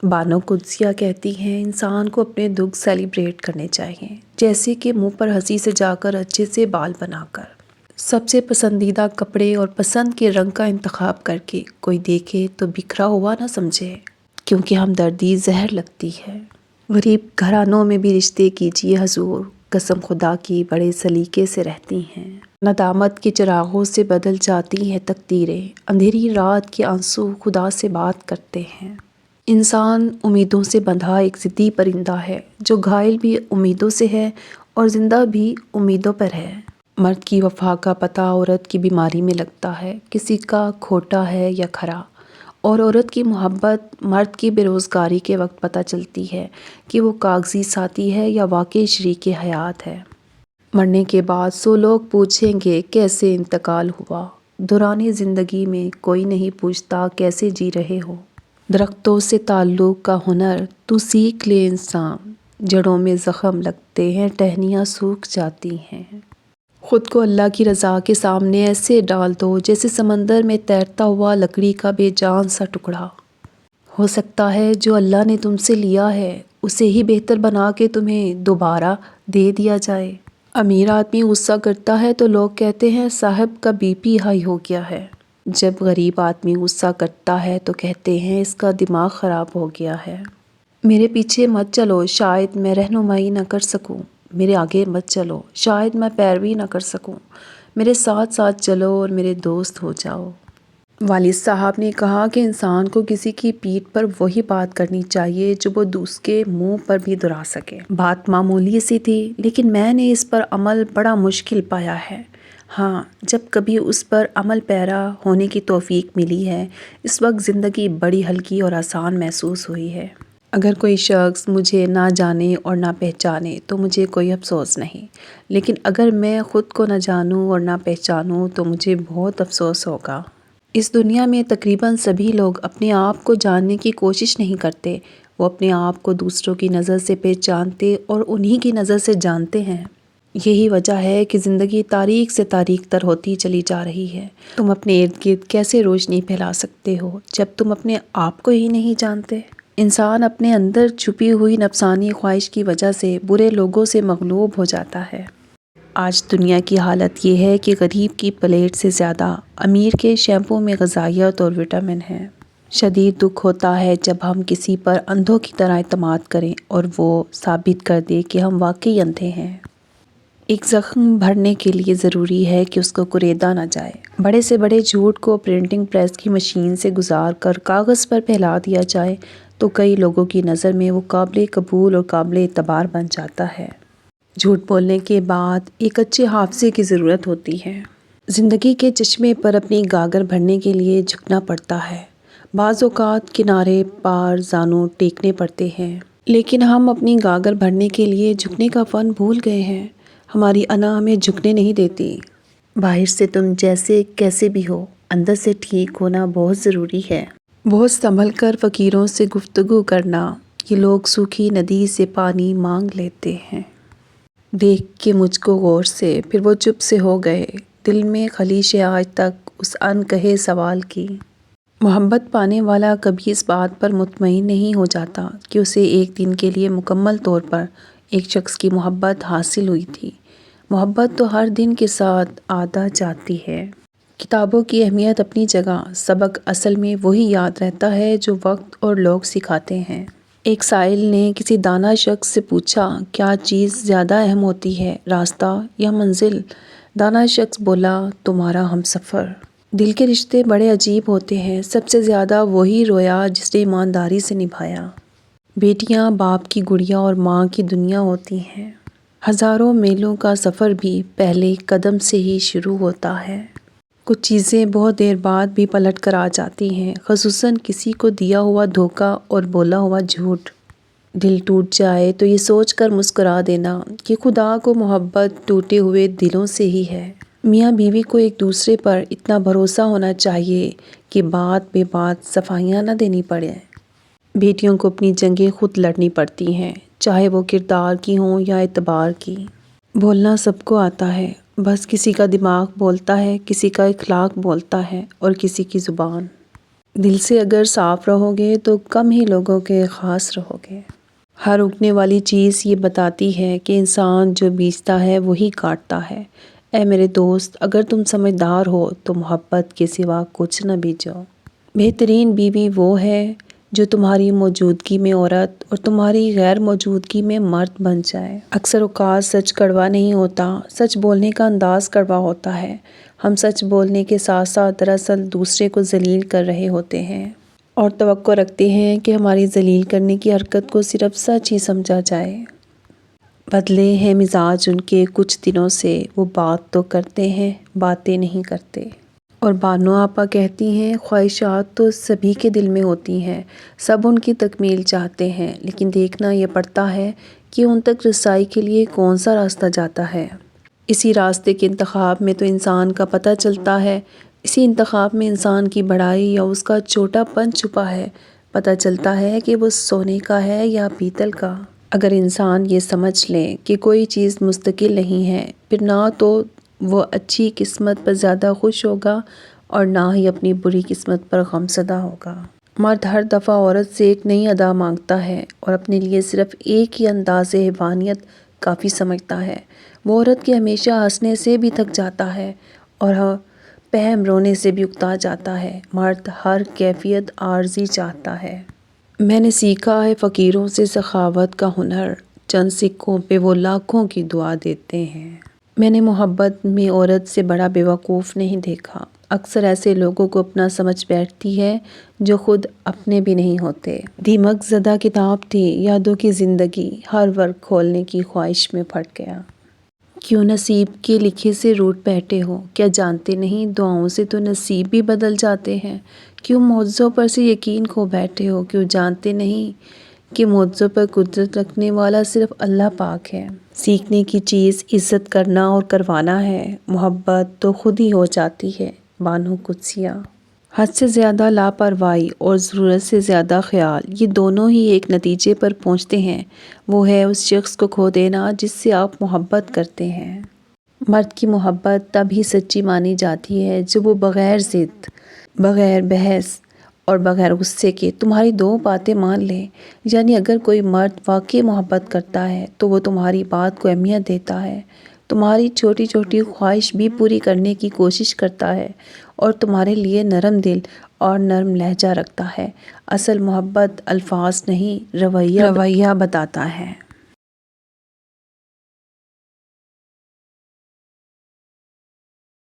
بانو قدسیہ کہتی ہیں انسان کو اپنے دکھ سیلیبریٹ کرنے چاہیے، جیسے کہ منہ پر ہنسی سجا کر اچھے سے بال بنا کر، سب سے پسندیدہ کپڑے اور پسند کے رنگ کا انتخاب کر کے کوئی دیکھے تو بکھرا ہوا نہ سمجھے، کیونکہ ہمدردی زہر لگتی ہے۔ غریب گھرانوں میں بھی رشتے کیجیے حضور، قسم خدا کی بڑے سلیقے سے رہتی ہیں۔ ندامت کے چراغوں سے بدل جاتی ہیں تقدیریں، اندھیری رات کے آنسو خدا سے بات کرتے ہیں۔ انسان امیدوں سے بندھا ایک ضدی پرندہ ہے، جو گھائل بھی امیدوں سے ہے اور زندہ بھی امیدوں پر ہے۔ مرد کی وفا کا پتہ عورت کی بیماری میں لگتا ہے، کسی کا کھوٹا ہے یا کھرا، اور عورت کی محبت مرد کی بے روزگاری کے وقت پتہ چلتی ہے کہ وہ کاغذی ساتھی ہے یا واقعی شریک حیات ہے۔ مرنے کے بعد 100 لوگ پوچھیں گے کیسے انتقال ہوا، دوران زندگی میں کوئی نہیں پوچھتا کیسے جی رہے ہو۔ درختوں سے تعلق کا ہنر تو سیکھ لے انسان، جڑوں میں زخم لگتے ہیں ٹہنیاں سوکھ جاتی ہیں۔ خود کو اللہ کی رضا کے سامنے ایسے ڈال دو جیسے سمندر میں تیرتا ہوا لکڑی کا بے جان سا ٹکڑا۔ ہو سکتا ہے جو اللہ نے تم سے لیا ہے اسے ہی بہتر بنا کے تمہیں دوبارہ دے دیا جائے۔ امیر آدمی غصہ کرتا ہے تو لوگ کہتے ہیں صاحب کا بی پی ہائی ہو گیا ہے۔ جب غریب آدمی غصہ کرتا ہے تو کہتے ہیں اس کا دماغ خراب ہو گیا ہے۔ میرے پیچھے مت چلو شاید میں رہنمائی نہ کر سکوں، میرے آگے مت چلو شاید میں پیروی نہ کر سکوں، میرے ساتھ ساتھ چلو اور میرے دوست ہو جاؤ۔ والد صاحب نے کہا کہ انسان کو کسی کی پیٹھ پر وہی بات کرنی چاہیے جو وہ دوسرے کے منہ پر بھی دہرا سکے۔ بات معمولی سی تھی لیکن میں نے اس پر عمل بڑا مشکل پایا ہے۔ ہاں، جب کبھی اس پر عمل پیرا ہونے کی توفیق ملی ہے، اس وقت زندگی بڑی ہلکی اور آسان محسوس ہوئی ہے۔ اگر کوئی شخص مجھے نہ جانے اور نہ پہچانے تو مجھے کوئی افسوس نہیں، لیکن اگر میں خود کو نہ جانوں اور نہ پہچانوں تو مجھے بہت افسوس ہوگا۔ اس دنیا میں تقریباً سبھی لوگ اپنے آپ کو جاننے کی کوشش نہیں کرتے، وہ اپنے آپ کو دوسروں کی نظر سے پہچانتے اور انہی کی نظر سے جانتے ہیں۔ یہی وجہ ہے کہ زندگی تاریک سے تاریک تر ہوتی چلی جا رہی ہے۔ تم اپنے ارد گرد کیسے روشنی پھیلا سکتے ہو جب تم اپنے آپ کو ہی نہیں جانتے؟ انسان اپنے اندر چھپی ہوئی نفسانی خواہش کی وجہ سے برے لوگوں سے مغلوب ہو جاتا ہے۔ آج دنیا کی حالت یہ ہے کہ غریب کی پلیٹ سے زیادہ امیر کے شیمپو میں غذائیت اور وٹامن ہے۔ شدید دکھ ہوتا ہے جب ہم کسی پر اندھوں کی طرح اعتماد کریں اور وہ ثابت کر دے کہ ہم واقعی اندھے ہیں۔ ایک زخم بھرنے کے لیے ضروری ہے کہ اس کو کریدا نہ جائے۔ بڑے سے بڑے جھوٹ کو پرنٹنگ پریس کی مشین سے گزار کر کاغذ پر پھیلا دیا جائے تو کئی لوگوں کی نظر میں وہ قابل قبول اور قابل اعتبار بن جاتا ہے۔ جھوٹ بولنے کے بعد ایک اچھے حافظے کی ضرورت ہوتی ہے۔ زندگی کے چشمے پر اپنی گاگر بھرنے کے لیے جھکنا پڑتا ہے۔ بعض اوقات کنارے پار زانوں ٹیکنے پڑتے ہیں، لیکن ہم اپنی گاگر بھرنے کے لیے جھکنے کا فن بھول گئے ہیں۔ ہماری انا ہمیں جھکنے نہیں دیتی۔ باہر سے تم جیسے کیسے بھی ہو، اندر سے ٹھیک ہونا بہت ضروری ہے۔ بہت سنبھل کر فقیروں سے گفتگو کرنا، یہ لوگ سوکھی ندی سے پانی مانگ لیتے ہیں۔ دیکھ کے مجھ کو غور سے، پھر وہ چپ سے ہو گئے، دل میں خلیش ہے آج تک اس ان کہے سوال کی۔ محبت پانے والا کبھی اس بات پر مطمئن نہیں ہو جاتا کہ اسے ایک دن کے لیے مکمل طور پر ایک شخص کی محبت حاصل ہوئی تھی۔ محبت تو ہر دن کے ساتھ آتا جاتی ہے۔ کتابوں کی اہمیت اپنی جگہ، سبق اصل میں وہی یاد رہتا ہے جو وقت اور لوگ سکھاتے ہیں۔ ایک سائل نے کسی دانا شخص سے پوچھا کیا چیز زیادہ اہم ہوتی ہے، راستہ یا منزل؟ دانا شخص بولا تمہارا ہمسفر۔ دل کے رشتے بڑے عجیب ہوتے ہیں، سب سے زیادہ وہی رویا جس نے ایمانداری سے نبھایا۔ بیٹیاں باپ کی گڑیا اور ماں کی دنیا ہوتی ہیں۔ ہزاروں میلوں کا سفر بھی پہلے قدم سے ہی شروع ہوتا ہے۔ کچھ چیزیں بہت دیر بعد بھی پلٹ کر آ جاتی ہیں، خصوصاً کسی کو دیا ہوا دھوکہ اور بولا ہوا جھوٹ۔ دل ٹوٹ جائے تو یہ سوچ کر مسکرا دینا کہ خدا کو محبت ٹوٹے ہوئے دلوں سے ہی ہے۔ میاں بیوی کو ایک دوسرے پر اتنا بھروسہ ہونا چاہیے کہ بات بے بات صفائیاں نہ دینی پڑیں۔ بیٹیوں کو اپنی جنگیں خود لڑنی پڑتی ہیں، چاہے وہ کردار کی ہوں یا اعتبار کی۔ بولنا سب کو آتا ہے، بس کسی کا دماغ بولتا ہے، کسی کا اخلاق بولتا ہے اور کسی کی زبان۔ دل سے اگر صاف رہو گے تو کم ہی لوگوں کے خاص رہو گے۔ ہر اگنے والی چیز یہ بتاتی ہے کہ انسان جو بیجتا ہے وہی کاٹتا ہے۔ اے میرے دوست، اگر تم سمجھدار ہو تو محبت کے سوا کچھ نہ بیجو۔ بہترین بیوی وہ ہے جو تمہاری موجودگی میں عورت اور تمہاری غیر موجودگی میں مرد بن جائے۔ اکثر اوقات سچ کڑوا نہیں ہوتا، سچ بولنے کا انداز کڑوا ہوتا ہے۔ ہم سچ بولنے کے ساتھ ساتھ دراصل دوسرے کو ذلیل کر رہے ہوتے ہیں اور توقع رکھتے ہیں کہ ہماری ذلیل کرنے کی حرکت کو صرف سچ ہی سمجھا جائے۔ بدلے ہیں مزاج ان کے کچھ دنوں سے، وہ بات تو کرتے ہیں، باتیں نہیں کرتے۔ اور بانو آپا کہتی ہیں، خواہشات تو سبھی کے دل میں ہوتی ہیں، سب ان کی تکمیل چاہتے ہیں، لیکن دیکھنا یہ پڑتا ہے کہ ان تک رسائی کے لیے کون سا راستہ جاتا ہے۔ اسی راستے کے انتخاب میں تو انسان کا پتہ چلتا ہے، اسی انتخاب میں انسان کی بڑائی یا اس کا چھوٹا پن چھپا ہے، پتہ چلتا ہے کہ وہ سونے کا ہے یا پیتل کا۔ اگر انسان یہ سمجھ لے کہ کوئی چیز مستقل نہیں ہے، پھر نہ تو وہ اچھی قسمت پر زیادہ خوش ہوگا اور نہ ہی اپنی بری قسمت پر غمزدہ ہوگا۔ مرد ہر دفعہ عورت سے ایک نئی ادا مانگتا ہے اور اپنے لیے صرف ایک ہی انداز حیوانیت کافی سمجھتا ہے۔ وہ عورت کے ہمیشہ ہنسنے سے بھی تھک جاتا ہے اور پہم رونے سے بھی اکتا جاتا ہے۔ مرد ہر کیفیت عارضی چاہتا ہے۔ میں نے سیکھا ہے فقیروں سے سخاوت کا ہنر، چند سکوں پہ وہ لاکھوں کی دعا دیتے ہیں۔ میں نے محبت میں عورت سے بڑا بیوقوف نہیں دیکھا۔ اکثر ایسے لوگوں کو اپنا سمجھ بیٹھتی ہے جو خود اپنے بھی نہیں ہوتے۔ دیمک زدہ کتاب تھی، یادوں کی زندگی، ہر ورق کھولنے کی خواہش میں پھٹ گیا۔ کیوں نصیب کے لکھے سے روٹ بیٹھے ہو؟ کیا جانتے نہیں دعاؤں سے تو نصیب بھی بدل جاتے ہیں؟ کیوں معجزوں پر سے یقین کھو بیٹھے ہو؟ کیوں جانتے نہیں کہ معجزوں پر قدرت رکھنے والا صرف اللہ پاک ہے؟ سیکھنے کی چیز عزت کرنا اور کروانا ہے، محبت تو خود ہی ہو جاتی ہے۔ بانو قدسیہ۔ حد سے زیادہ لاپرواہی اور ضرورت سے زیادہ خیال، یہ دونوں ہی ایک نتیجے پر پہنچتے ہیں، وہ ہے اس شخص کو کھو دینا جس سے آپ محبت کرتے ہیں۔ مرد کی محبت تب ہی سچی مانی جاتی ہے جب وہ بغیر ضد، بغیر بحث اور بغیر غصے کے تمہاری دو باتیں مان لے۔ یعنی اگر کوئی مرد واقعی محبت کرتا ہے تو وہ تمہاری بات کو اہمیت دیتا ہے، تمہاری چھوٹی چھوٹی خواہش بھی پوری کرنے کی کوشش کرتا ہے اور تمہارے لیے نرم دل اور نرم لہجہ رکھتا ہے۔ اصل محبت الفاظ نہیں، رویہ بتاتا ہے۔